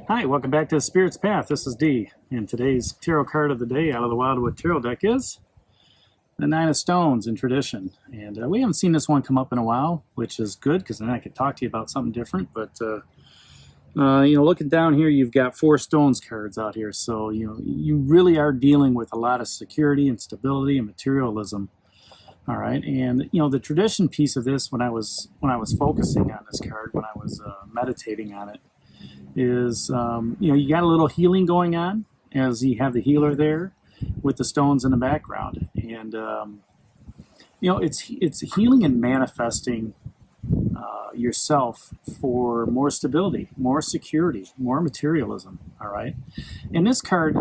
Hi, welcome back to the Spirit's Path. This is Dee, and today's tarot card of the day out of the Wildwood Tarot deck is the Nine of Stones in tradition. And we haven't seen this one come up in a while, which is good because then I could talk to you about something different. But looking down here, you've got four stones cards out here, so you really are dealing with a lot of security and stability and materialism. All right, and the tradition piece of this, when I was focusing on this card, when I was meditating on it, is you got a little healing going on as you have the healer there with the stones in the background, and it's healing and manifesting yourself for more stability, more security, more materialism. All right, and this card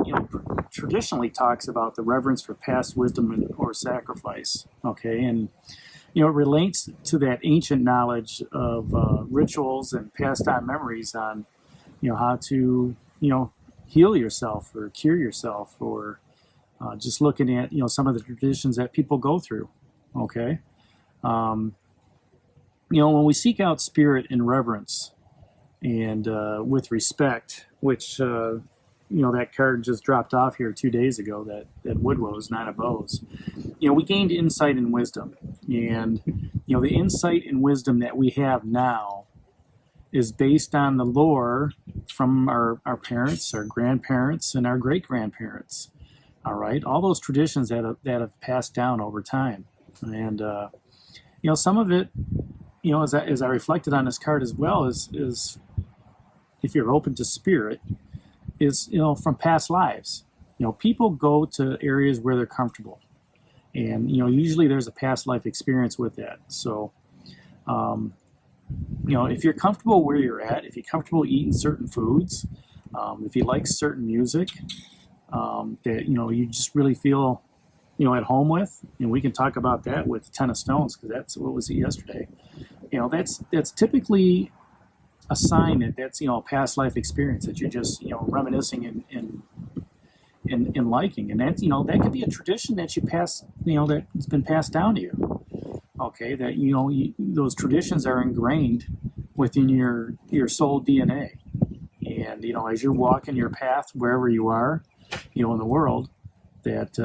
traditionally talks about the reverence for past wisdom or sacrifice. Okay, and it relates to that ancient knowledge of rituals and passed on memories on how to heal yourself or cure yourself, or just looking at some of the traditions that people go through. Okay, when we seek out spirit in reverence and with respect, which that card just dropped off here 2 days ago, that Wood Rose, Nine of Bows, we gained insight and wisdom, and the insight and wisdom that we have now is based on the lore from our parents, our grandparents, and our great-grandparents. All right, all those traditions that have passed down over time. And, some of it, as I reflected on this card as well, is if you're open to spirit, is, from past lives. People go to areas where they're comfortable. And, usually there's a past life experience with that. So, if you're comfortable where you're at, if you're comfortable eating certain foods, if you like certain music that you just really feel at home with, and we can talk about that with Ten of Stones, because that's what was it yesterday. That's typically a sign that that's a past life experience that you're just reminiscing and liking, and that that could be a tradition that you pass that's been passed down to you. Okay, that those traditions are ingrained within your soul DNA, and as you're walking your path wherever you are, in the world, that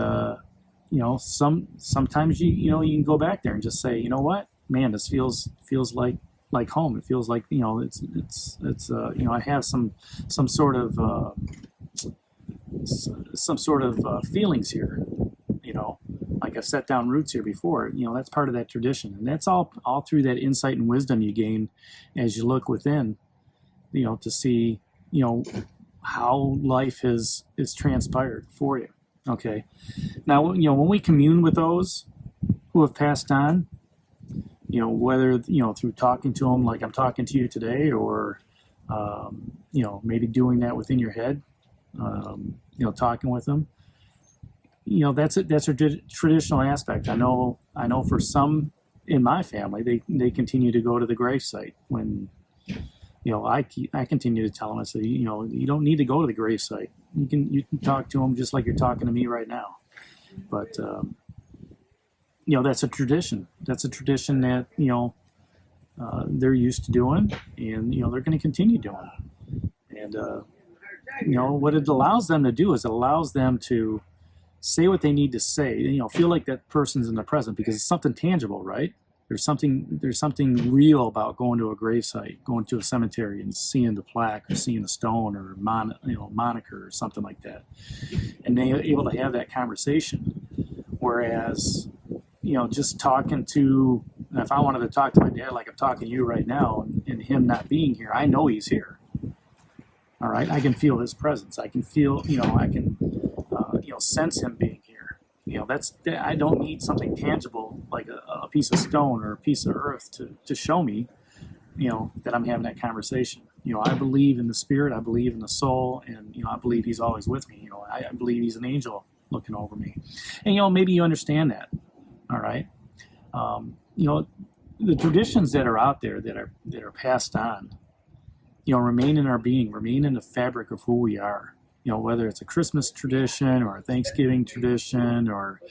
sometimes you can go back there and just say, what, man, this feels like home. It feels like it's I have some sort of feelings here, like I've set down roots here before. That's part of that tradition, and that's all through that insight and wisdom you gain as you look within, to see how life is transpired for you. Okay, now when we commune with those who have passed on, whether through talking to them like I'm talking to you today, or maybe doing that within your head, talking with them, that's a traditional aspect. I know for some in my family, they continue to go to the gravesite when I continue to tell them, I say, you don't need to go to the gravesite. You can talk to them just like you're talking to me right now. But that's a tradition. That's a tradition that they're used to doing, and they're going to continue doing. And what it allows them to do is it allows them to say what they need to say. Feel like that person's in the present, because it's something tangible, right? There's something real about going to a gravesite, going to a cemetery and seeing the plaque or seeing the stone or moniker or something like that, and they're able to have that conversation. Whereas, just talking to, if I wanted to talk to my dad like I'm talking to you right now, and him not being here, I know he's here. All right, I can feel his presence. I can feel, I can, sense him being here. I don't need something tangible like a piece of stone or a piece of earth to show me, that I'm having that conversation. I believe in the spirit, I believe in the soul, and, I believe he's always with me. I believe he's an angel looking over me. And, maybe you understand that. All right. The traditions that are out there that are passed on, remain in our being, remain in the fabric of who we are. Whether it's a Christmas tradition or a Thanksgiving tradition, or,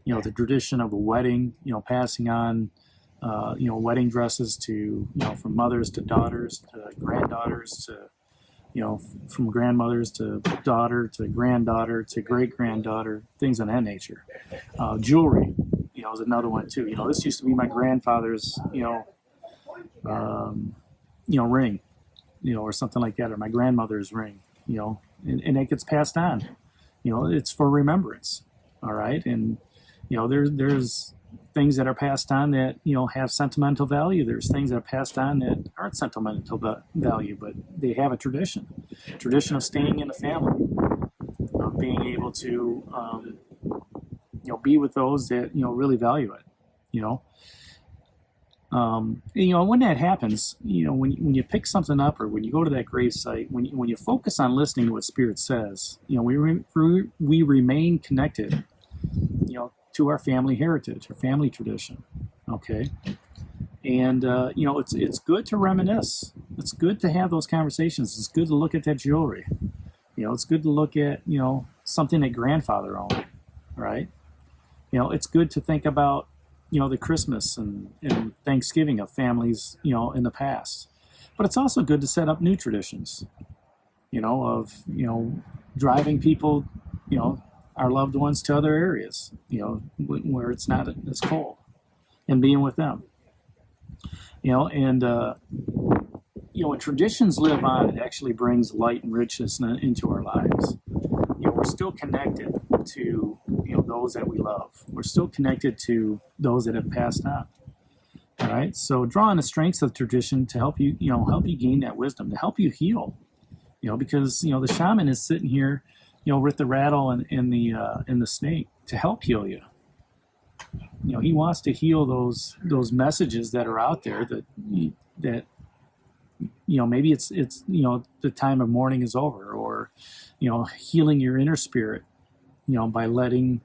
the tradition of a wedding, passing on, wedding dresses to, from mothers to daughters to granddaughters to, from grandmothers to daughter to granddaughter to great granddaughter, things of that nature. Jewelry, is another one too. This used to be my grandfather's, ring, or something like that, or my grandmother's ring, and it gets passed on. It's for remembrance. All right, and there's things that are passed on that have sentimental value. There's things that are passed on that aren't sentimental value, but they have a tradition of staying in the family, of being able to be with those that really value it. When that happens, when you pick something up, or when you go to that grave site, when you focus on listening to what Spirit says, we remain connected, to our family heritage, our family tradition. Okay, and it's good to reminisce. It's good to have those conversations. It's good to look at that jewelry. It's good to look at something that grandfather owned, right? It's good to think about the Christmas and Thanksgiving of families, in the past. But it's also good to set up new traditions, of, driving people, our loved ones to other areas, where it's not as cold, and being with them. When traditions live on, it actually brings light and richness into our lives. We're still connected to those that we love. We're still connected to those that have passed on. All right. So draw on the strengths of tradition to help you gain that wisdom, to help you heal. Because the shaman is sitting here, with the rattle and the snake to help heal you. He wants to heal those messages that are out there that maybe it's the time of mourning is over, or healing your inner spirit, by letting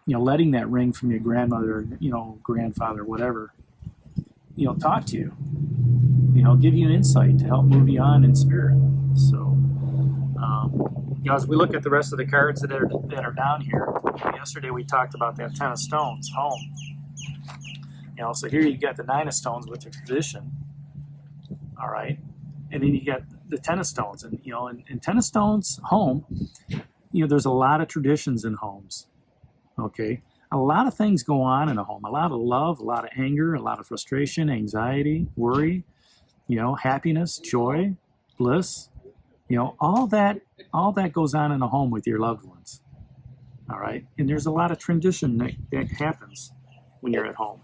letting that ring from your grandmother, grandfather, whatever, talk to you, give you an insight to help move you on in spirit. So, as we look at the rest of the cards that are down here, yesterday we talked about that 10 of stones, home. So here you got the 9 of stones with the tradition. All right, and then you got the 10 of stones, and in 10 of stones, home. There's a lot of traditions in homes. Okay, a lot of things go on in a home. A lot of love, a lot of anger, a lot of frustration, anxiety, worry. Happiness, joy, bliss. All that goes on in a home with your loved ones. All right, and there's a lot of tradition that happens when you're at home.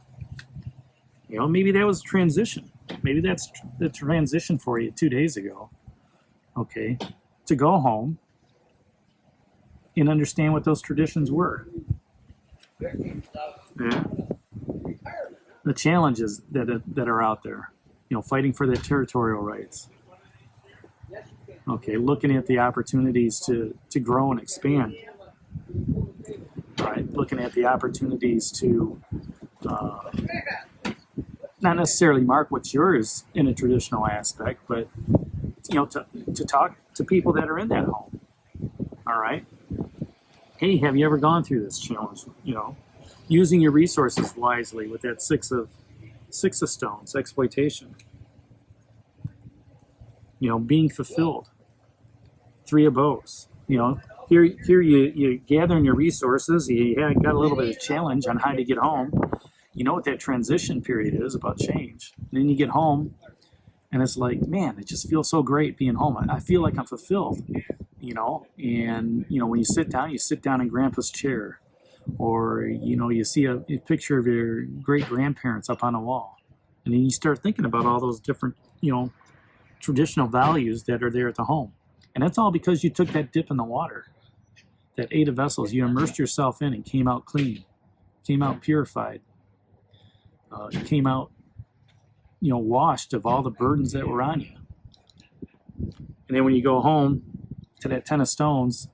Maybe that was a transition. Maybe that's the transition for you 2 days ago. Okay, to go home and understand what those traditions were. Yeah. The challenges that are out there. Fighting for their territorial rights. Okay, looking at the opportunities to grow and expand. All right, looking at the opportunities to not necessarily mark what's yours in a traditional aspect, but to talk to people that are in that home. All right. Hey, have you ever gone through this challenge? Using your resources wisely with that six of stones, exploitation. Being fulfilled. 3 of bows. Here you gathering your resources. You got a little bit of challenge on how to get home. What that transition period is about change. And then you get home, and it's like, man, it just feels so great being home. I feel like I'm fulfilled. And when you sit down in Grandpa's chair, or you see a picture of your great grandparents up on a wall, and then you start thinking about all those different traditional values that are there at the home. And that's all because you took that dip in the water, that 8 of vessels. You immersed yourself in and came out clean, came out purified, came out washed of all the burdens that were on you. And then when you go home to that 10 of stones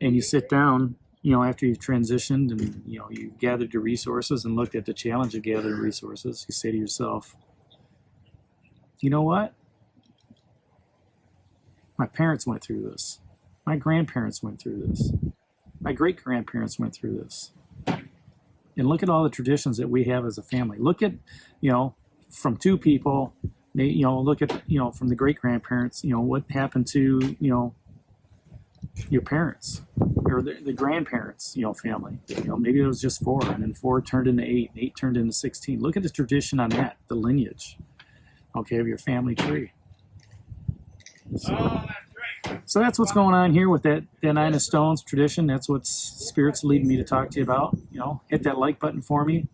and you sit down, after you've transitioned and you've gathered your resources and looked at the challenge of gathering resources, you say to yourself, you know what? My parents went through this. My grandparents went through this. My great-grandparents went through this. And look at all the traditions that we have as a family. Look at, from 2 people, you know, look at, you know, from the great grandparents, you know, what happened to, you know, your parents or the grandparents, you know, family. You know, maybe it was just 4, and then 4 turned into 8, and 8 turned into 16. Look at the tradition on that, the lineage, okay, of your family tree. So that's what's going on here with that 9 of Stones tradition. That's what Spirit's leading me to talk to you about. You know, hit that like button for me,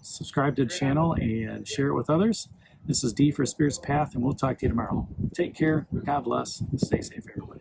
subscribe to the channel, and share it with others. This is D for Spirit's Path, and we'll talk to you tomorrow. Take care. God bless. Stay safe, everybody.